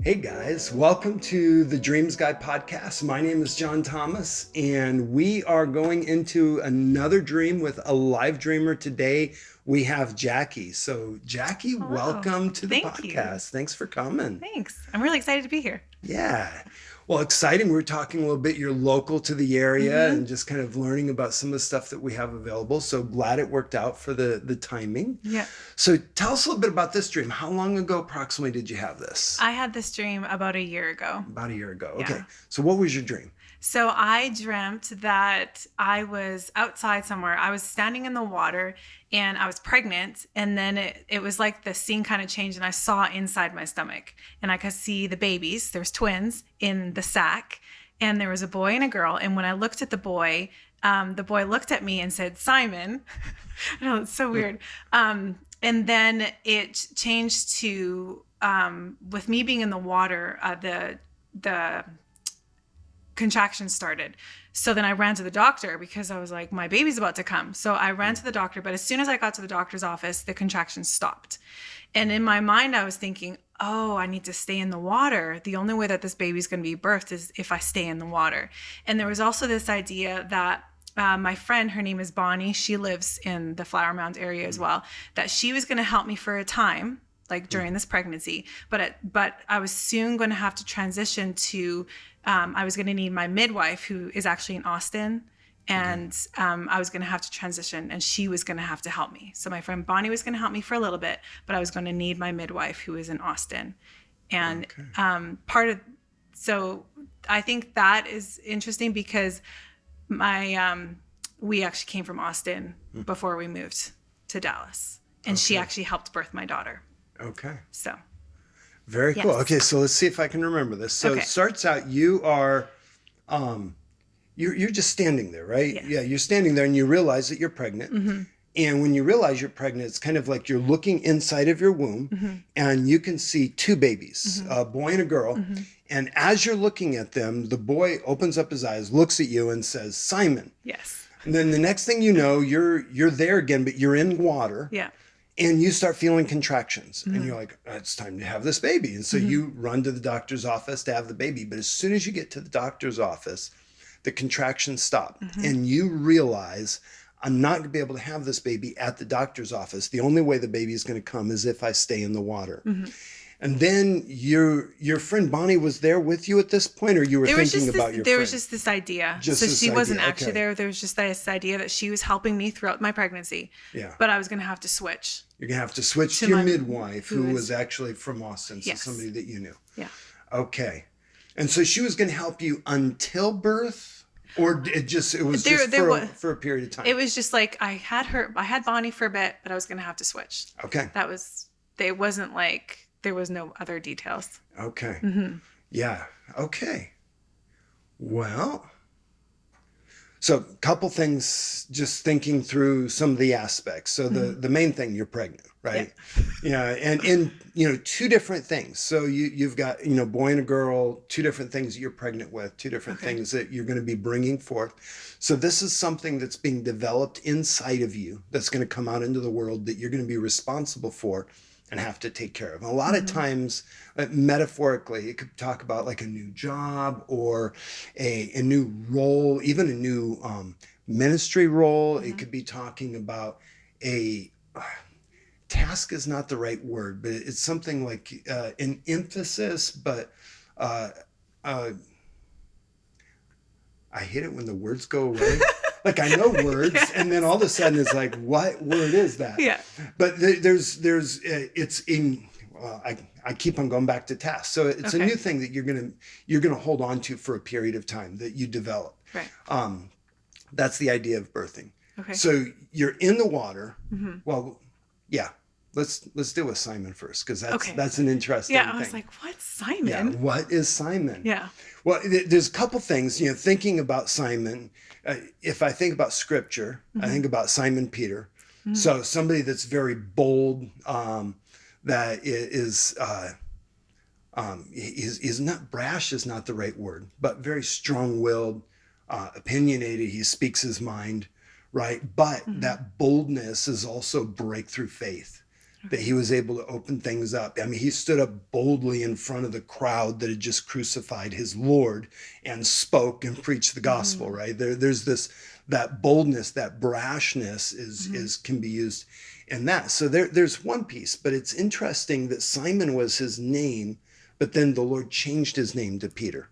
Hey guys, welcome to the Dreams Guy podcast. My name is John Thomas, and we are going into another dream with a live dreamer today. We have Jackie. So, Jackie, Hello. welcome to the Thank you. podcast. Thanks for coming. Thanks. I'm really excited to be here. Yeah. Well, exciting. We're talking a little bit. You're local to the area Mm-hmm. and just kind of learning about some of the stuff that we have available. So glad it worked out for the timing. Yeah. So tell us a little bit about this dream. How long ago approximately did you have this? I had this dream about a year ago. About a year ago. Okay. Yeah. So what was your dream? So I dreamt that I was outside somewhere. I was standing in the water and I was pregnant. And then it was like the scene kind of changed and I saw inside my stomach and I could see the babies. There's twins in the sack and there was a boy and a girl. And when I looked at the boy looked at me and said, Simon. I know, it's so weird. And then it changed to, with me being in the water, the contractions started. So then I ran to the doctor because I was like, my baby's about to come. So I ran to the doctor, but as soon as I got to the doctor's office, the contractions stopped. And in my mind, I was thinking, oh, I need to stay in the water. The only way that this baby's going to be birthed is if I stay in the water. And there was also this idea that my friend, her name is Bonnie, she lives in the Flower Mound area as well, that she was going to help me for a time, like during this pregnancy, but I was soon going to have to transition to, I was going to need my midwife, who is actually in Austin, and I was going to have to transition, and she was going to have to help me. So my friend Bonnie was going to help me for a little bit, but I was going to need my midwife, who is in Austin, and so I think that is interesting because we actually came from Austin before we moved to Dallas, and she actually helped birth my daughter. Okay. So Very cool. yes. Okay, so let's see if I can remember this. So Okay. it starts out you are you're just standing there, right? Yes. Yeah, you're standing there and you realize that you're pregnant. Mm-hmm. And when you realize you're pregnant, it's kind of like you're looking inside of your womb Mm-hmm. and you can see two babies, Mm-hmm. a boy and a girl. Mm-hmm. And as you're looking at them, the boy opens up his eyes, looks at you and says, Simon. Yes. And then the next thing you know, you're there again, but you're in water. Yeah. And you start feeling contractions Mm-hmm. and you're like, it's time to have this baby. And so you run to the doctor's office to have the baby. But as soon as you get to the doctor's office, the contractions stop and you realize I'm not going to be able to have this baby at the doctor's office. The only way the baby is going to come is if I stay in the water. And then your friend Bonnie was there with you at this point, or you were thinking about your there friend? was just this idea. Just So this she wasn't idea, actually okay. there. There was just this idea that she was helping me throughout my pregnancy. Yeah. But I was going to have to switch. You're going to have to switch To to your my- midwife, who who was is- actually from Austin, so Yes. somebody that you knew. Yeah. Okay. And so she was going to help you until birth, or it was There- just there wa- for a period of time? It was just like I had Bonnie for a bit, but I was going to have to switch. Okay. It wasn't like there was no other details. Okay. Mm-hmm. Yeah. Okay. Well, so a couple things, just thinking through some of the aspects. So the main thing, you're pregnant, right? Yeah. And two different things. So you've got, boy and a girl, two different things that you're pregnant with, two different things that you're going to be bringing forth. So this is something that's being developed inside of you that's going to come out into the world that you're going to be responsible for and have to take care of. And a lot of times, metaphorically, it could talk about like a new job or a new role, even a new ministry role. It could be talking about a task is not the right word, but it's something like an emphasis, but I hate it when the words go away. Like I know words, Yes. and then all of a sudden it's like, what word is that? Yeah. But it's in. Well, I keep on going back to tasks, so it's a Okay. new thing that you're gonna hold on to for a period of time that you develop. Right. That's the idea of birthing. Okay. So you're in the water. Mm-hmm. Well, yeah. Let's deal with Simon first because Okay. that's an interesting Yeah. thing. I was like, what, Simon? Yeah, what is Simon? Yeah. Well, there's a couple things, thinking about Simon. If I think about scripture, I think about Simon Peter. So somebody that's very bold, that is not brash is not the right word, but very strong-willed, opinionated. He speaks his mind, right? But that boldness is also breakthrough faith. that he was able to open things up. I mean, he stood up boldly in front of the crowd that had just crucified his Lord and spoke and preached the gospel, right? There's this, that boldness, that brashness is can be used in that. So there's one piece, but it's interesting that Simon was his name, but then the Lord changed his name to Peter.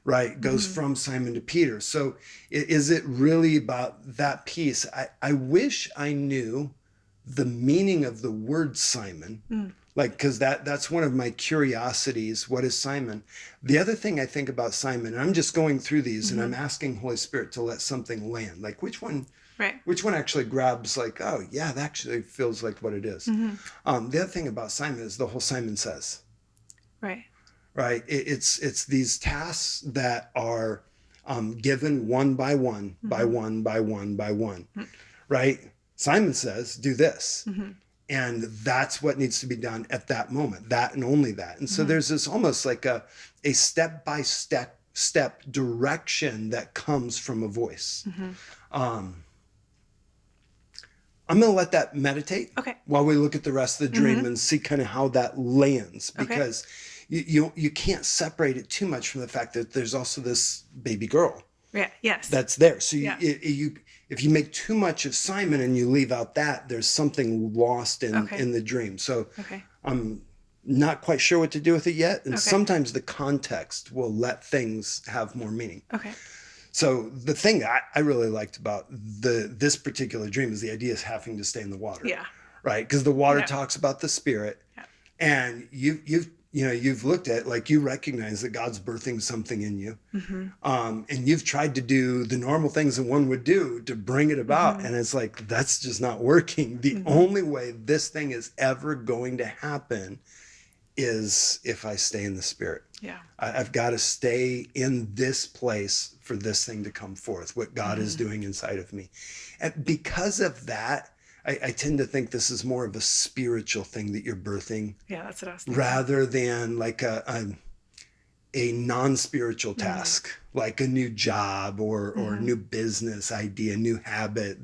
Right. Goes from Simon to Peter. So is it really about that piece? I wish I knew the meaning of the word Simon, like, because that's one of my curiosities. What is Simon? The other thing I think about Simon, and I'm just going through these and I'm asking Holy Spirit to let something land. Like which one actually grabs like, oh yeah, that actually feels like what it is. The other thing about Simon is the whole Simon Says. Right. It's these tasks that are given one by one, by one, by one, by one. Right. Simon says, do this. And that's what needs to be done at that moment, that and only that. And so there's this almost like a step direction that comes from a voice. I'm going to let that meditate while we look at the rest of the dream and see kind of how that lands, because you can't separate it too much from the fact that there's also this baby girl. That's there. So if you make too much of Simon and you leave out that, there's something lost in the dream. So I'm not quite sure what to do with it yet. And sometimes the context will let things have more meaning. So the thing I really liked about this particular dream is the idea is having to stay in the water. Right? Because the water talks about the Spirit. And you've looked at, like, you recognize that God's birthing something in you. And you've tried to do the normal things that one would do to bring it about. And it's like, that's just not working. The only way this thing is ever going to happen is if I stay in the Spirit. I've got to stay in this place for this thing to come forth, what God is doing inside of me. And because of that, I tend to think this is more of a spiritual thing that you're birthing. That's what I was thinking. Rather than like a non-spiritual task, like a new job or a new business idea, new habit,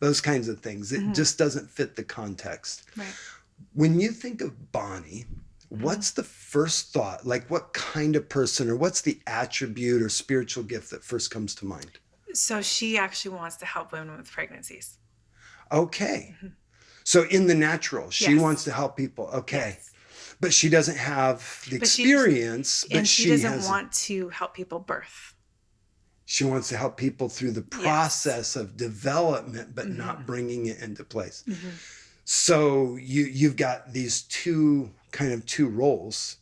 those kinds of things. It just doesn't fit the context. When you think of Bonnie, what's the first thought? Like what kind of person, or what's the attribute or spiritual gift that first comes to mind? So she actually wants to help women with pregnancies. Okay. So in the natural, she wants to help people. Okay. But she doesn't have the experience. And she doesn't want to help people birth. She wants to help people through the process of development, but not bringing it into place. So you've got these two roles,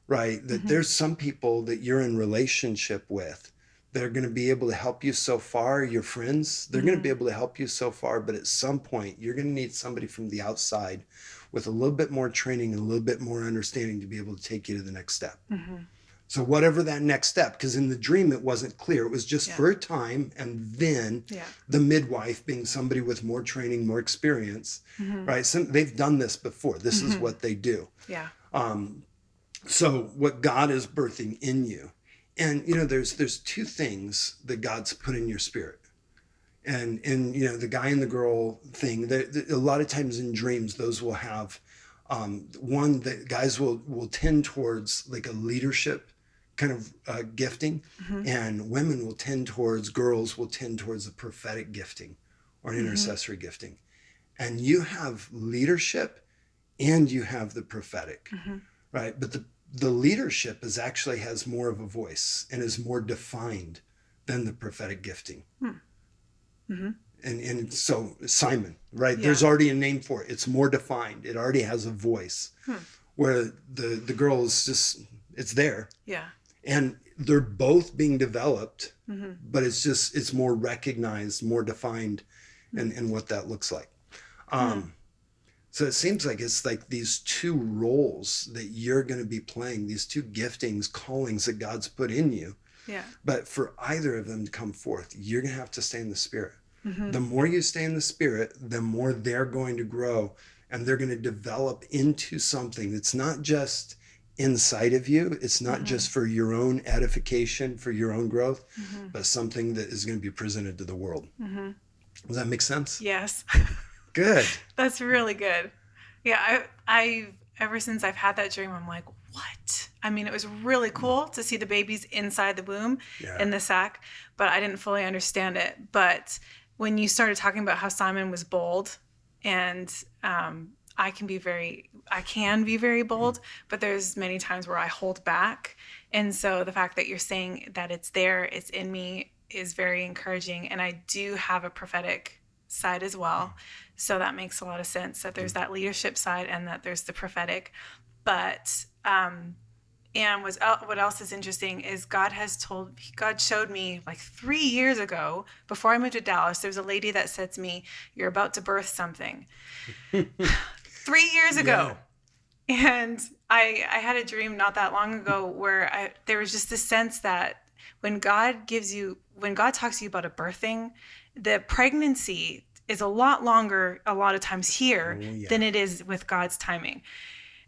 right? That there's some people that you're in relationship with. They're going to be able to help you so far, your friends. They're going to be able to help you so far, but at some point, you're going to need somebody from the outside with a little bit more training and a little bit more understanding to be able to take you to the next step. So whatever that next step, because in the dream, it wasn't clear. It was just for a time, and then the midwife being somebody with more training, more experience, right? They've done this before. This is what they do. So what God is birthing in you. And, there's two things that God's put in your spirit. And the guy and the girl thing, a lot of times in dreams, those will have, one, that guys will tend towards like a leadership kind of gifting, and women will tend towards, girls will tend towards a prophetic gifting or an intercessory gifting. And you have leadership and you have the prophetic, right? But the leadership actually has more of a voice and is more defined than the prophetic gifting. And so Simon, right? There's already a name for it. It's more defined. It already has a voice. Where the girl is just, it's there. And they're both being developed, but it's more recognized, more defined in what that looks like. So it seems like it's like these two roles that you're going to be playing, these two giftings, callings that God's put in you. But for either of them to come forth, you're going to have to stay in the Spirit. The more you stay in the Spirit, the more they're going to grow, and they're going to develop into something that's not just inside of you. It's not just for your own edification, for your own growth, but something that is going to be presented to the world. Does that make sense? Yes. Good. That's really good. Yeah, I ever since I've had that dream, I'm like, what? I mean, it was really cool to see the babies inside the womb Yeah. in the sack, but I didn't fully understand it. But when you started talking about how Simon was bold, and I can be very bold, but there's many times where I hold back. And so the fact that you're saying that it's there, it's in me, is very encouraging. And I do have a prophetic side as well. So that makes a lot of sense that there's that leadership side and that there's the prophetic. But and what else is interesting is God showed me like 3 years ago, before I moved to Dallas, there was a lady that said to me, "You're about to birth something." 3 years ago. And I had a dream not that long ago where there was just this sense that when God talks to you about a birthing, the pregnancy is a lot longer a lot of times here than it is with God's timing.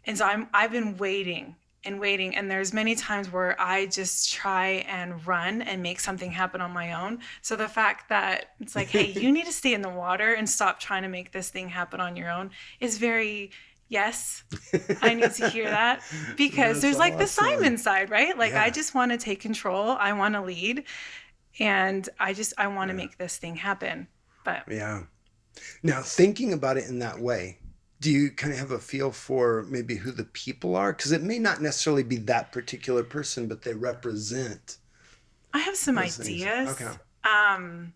And so I've been waiting and waiting, and there's many times where I just try and run and make something happen on my own. So the fact that it's like, hey, you need to stay in the water and stop trying to make this thing happen on your own is very, yes, I need to hear that, because there's like the Simon side, right? Like, I just want to take control. I want to lead, and I want to make this thing happen. But Yeah. Now, thinking about it in that way, do you kind of have a feel for maybe who the people are? Because it may not necessarily be that particular person, but they represent I have some those things. ideas. Okay.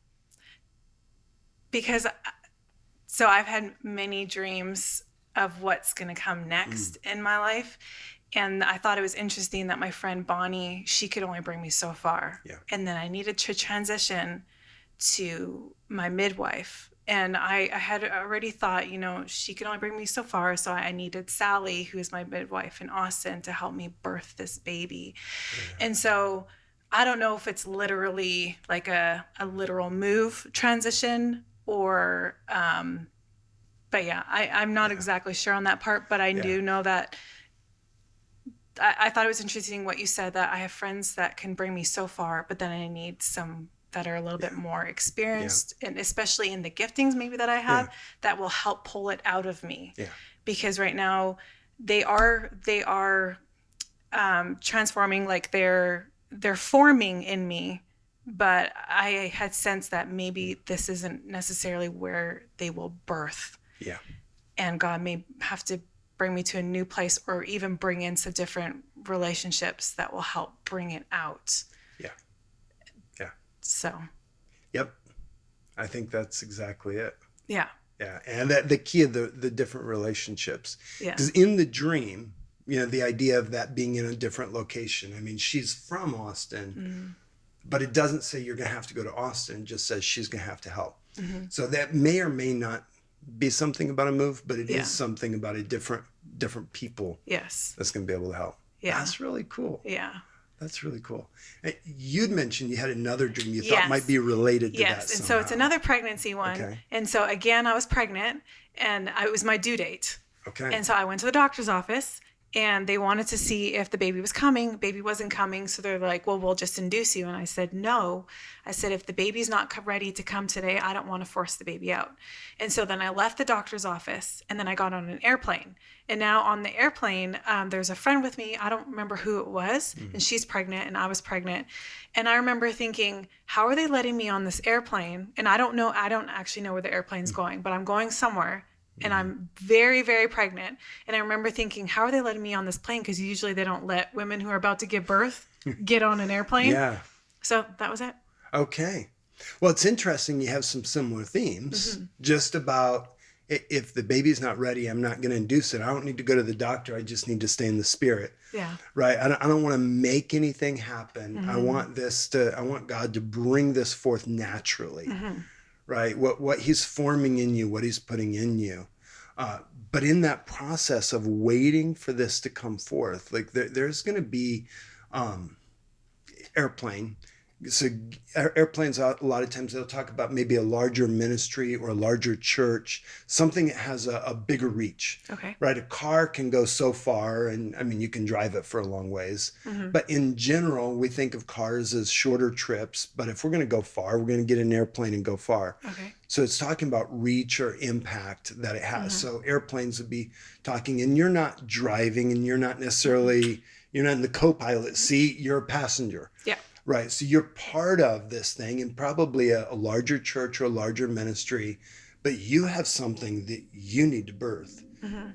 Because so I've had many dreams of what's going to come next in my life. And I thought it was interesting that my friend Bonnie, she could only bring me so far. Yeah. And then I needed to transition to my midwife. And I had already thought, she could only bring me so far. So I needed Sally, who is my midwife in Austin, to help me birth this baby. Yeah. And so I don't know if it's literally like a literal move transition or, but yeah, I'm not exactly sure on that part, but I do know that I thought it was interesting what you said, that I have friends that can bring me so far, but then I need some that are a little bit more experienced, and especially in the giftings maybe that I have, that will help pull it out of me. Yeah. Because right now they are transforming, like they're forming in me, but I had sensed that maybe this isn't necessarily where they will birth. Yeah. And God may have to bring me to a new place, or even bring in some different relationships that will help bring it out. Yeah. Yeah. So. Yep. I think that's exactly it. Yeah. Yeah. And that the key of the different relationships. Yeah. Because in the dream, the idea of that being in a different location. I mean, she's from Austin, but it doesn't say you're going to have to go to Austin. It just says she's going to have to help. Mm-hmm. So that may or may not be something about a move, but it is something about a different people. Yes. That's going to be able to help. Yeah. That's really cool. Yeah. That's really cool. You'd mentioned you had another dream you thought might be related to that. Yes. And so it's another pregnancy one. Okay. And so again, I was pregnant, and it was my due date. Okay. And so I went to the doctor's office, and they wanted to see if the baby was coming. Baby wasn't coming. So they're like, well, we'll just induce you. And I said, no. I said, if the baby's not ready to come today, I don't want to force the baby out. And so then I left the doctor's office, and then I got on an airplane. And now on the airplane, there's a friend with me. I don't remember who it was. Mm-hmm. And she's pregnant, and I was pregnant. And I remember thinking, how are they letting me on this airplane? And I don't actually know where the airplane's going, but I'm going somewhere. And I'm very, very pregnant. And I remember thinking, how are they letting me on this plane? Because usually they don't let women who are about to give birth get on an airplane. Yeah. So that was it. Okay. Well, it's interesting. You have some similar themes, just about if the baby's not ready, I'm not going to induce it. I don't need to go to the doctor. I just need to stay in the spirit. Yeah. Right. I don't want to make anything happen. Mm-hmm. I want God to bring this forth naturally. Mm-hmm. Right. What he's forming in you, what he's putting in you. But in that process of waiting for this to come forth, like there's going to be airplane, So airplanes, a lot of times they'll talk about maybe a larger ministry or a larger church, something that has a bigger reach, Okay. right? A car can go so far, and I mean, you can drive it for a long ways. But in general, we think of cars as shorter trips. But if we're going to go far, we're going to get an airplane and go far. Okay. So it's talking about reach or impact that it has. So airplanes would be talking, and you're not driving, and you're not necessarily, you're not in the co-pilot seat, you're a passenger. Yeah. Right. So you're part of this thing, and probably a larger church or a larger ministry, but you have something that you need to birth.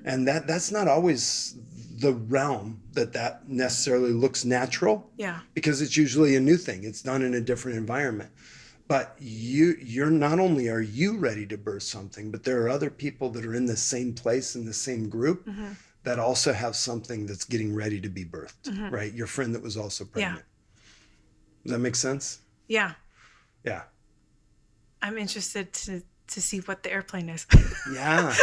And that's not always the realm that necessarily looks natural. Yeah. Because it's usually a new thing. It's done in a different environment. But you're not only are you ready to birth something, but there are other people that are in the same place, in the same group, that also have something that's getting ready to be birthed. Right. Your friend that was also pregnant. Yeah. Does that make sense? Yeah. Yeah. I'm interested to see what the airplane is. Yeah.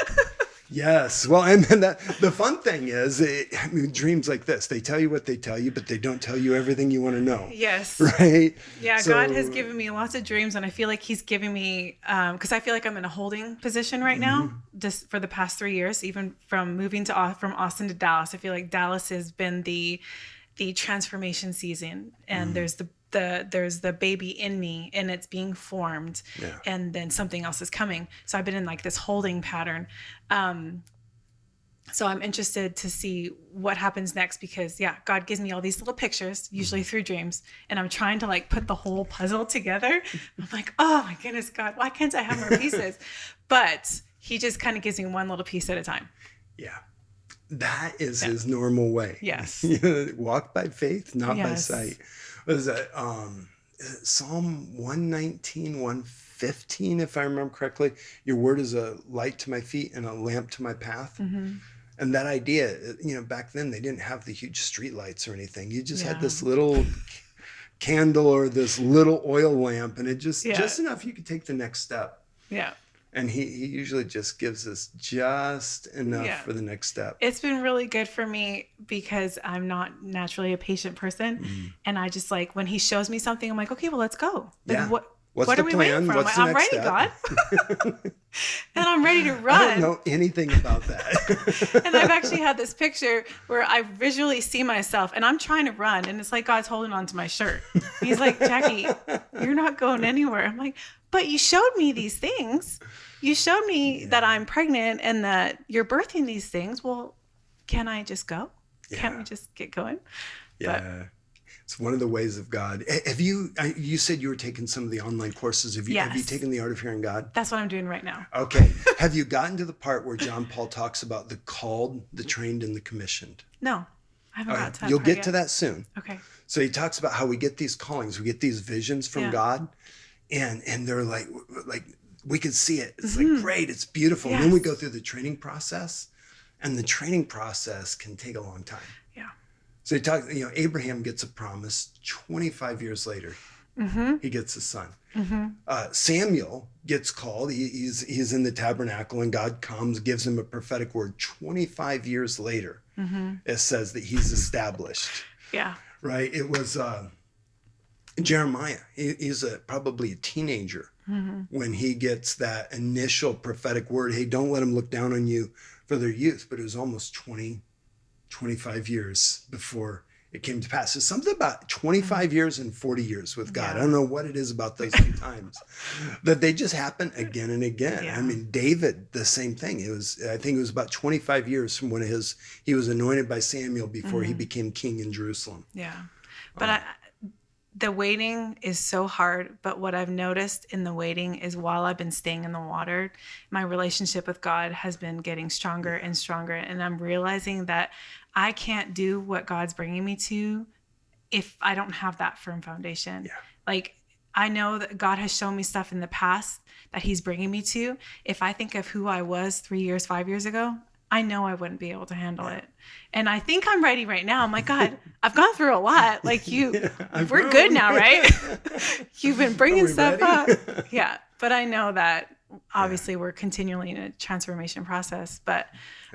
Yes. Well, and then the fun thing is, I mean, dreams like this, they tell you what they tell you, but they don't tell you everything you want to know. Yes. Right? Yeah, So, God has given me lots of dreams, and I feel like he's giving me, because I feel like I'm in a holding position right now, just for the past 3 years, even from moving from Austin to Dallas. I feel like Dallas has been the transformation season, and there's the baby in me, and it's being formed, and then something else is coming. So I've been in like this holding pattern. So I'm interested to see what happens next, because God gives me all these little pictures, usually through dreams, and I'm trying to like put the whole puzzle together. I'm like, oh my goodness, God, why can't I have more pieces? But he just kind of gives me one little piece at a time. Yeah. That is his normal way. Yes. Walk by faith, not by Yes. sight. What is that? Is it Psalm 119, 115, if I remember correctly? Your word is a light to my feet and a lamp to my path. And that idea, back then they didn't have the huge street lights or anything. You just had this little candle or this little oil lamp, and it just enough you could take the next step. Yeah. And he usually just gives us just enough for the next step. It's been really good for me because I'm not naturally a patient person. And I just like, when he shows me something, I'm like, okay, well, let's go. Like, What's what the are we plan? waiting for? What's I'm the like, next I'm ready, step? God. And I'm ready to run. I don't know anything about that. And I've actually had this picture where I visually see myself and I'm trying to run, and it's like God's holding on to my shirt. He's like, Jackie, you're not going anywhere. I'm like, but you showed me these things. You showed me that I'm pregnant and that you're birthing these things. Well, can I just go? Can't we just get going? Yeah. It's one of the ways of God. Have you said you were taking some of the online courses. Have you taken the Art of Hearing God? That's what I'm doing right now. Okay. Have you gotten to the part where Jon Paul talks about the called, the trained, and the commissioned? No, I haven't got to that You'll part get yet. to that soon. Okay. So he talks about how we get these callings, we get these visions from God, and they're like we can see it. It's like great, it's beautiful. Yes. And then we go through the training process, and the training process can take a long time. Yeah. So he talks, Abraham gets a promise 25 years later. He gets a son. Samuel gets called. He's in the tabernacle, and God comes, gives him a prophetic word. 25 years later, it says that he's established. Yeah. Right? It was Jeremiah. He's probably a teenager when he gets that initial prophetic word. Hey, don't let them look down on you for their youth. But it was almost 25 years before it came to pass. It's something about 25 years and 40 years with God. I don't know what it is about those two times, that they just happen again and again. Yeah. I mean, David, the same thing. I think it was about 25 years from when he was anointed by Samuel before he became king in Jerusalem. Yeah. But the waiting is so hard. But what I've noticed in the waiting is, while I've been staying in the water, my relationship with God has been getting stronger and stronger. And I'm realizing that I can't do what God's bringing me to if I don't have that firm foundation. Yeah. Like, I know that God has shown me stuff in the past that he's bringing me to. If I think of who I was 3 years, 5 years ago, I know I wouldn't be able to handle it. And I think I'm ready right now. I'm like, God, I've gone through a lot. Like we're good now, right? You've been bringing stuff up. Yeah. But I know that obviously we're continually in a transformation process. But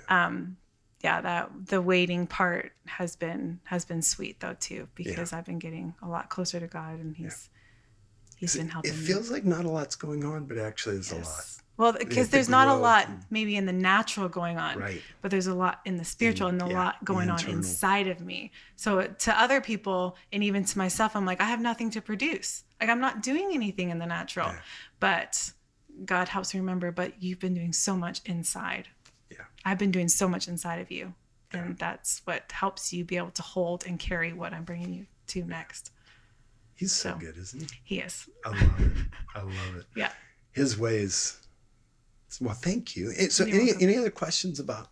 that the waiting part has been sweet though too, because I've been getting a lot closer to God, and He's been helping It me. feels like not a lot's going on, but actually there's a lot. Well, because The there's not a growth lot and- maybe in the natural going on, Right. but there's a lot in the spiritual and a lot going on internal. inside of me. So to other people and even to myself, I'm like, I have nothing to produce. Like I'm not doing anything in the natural, Yeah. but God helps me remember, but you've been doing so much inside. Yeah. I've been doing so much inside of you. And that's what helps you be able to hold and carry what I'm bringing you to next. He's so good, isn't he? He is. I love it. I love it. Yeah. His ways. Well, thank you. So You're welcome. any other questions about?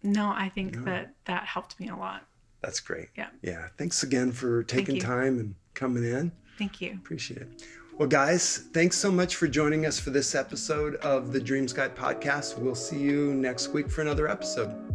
No, I think that helped me a lot. That's great. Yeah. Yeah. Thanks again for taking time and coming in. Thank you. Appreciate it. Well, guys, thanks so much for joining us for this episode of the Dream Sky podcast. We'll see you next week for another episode.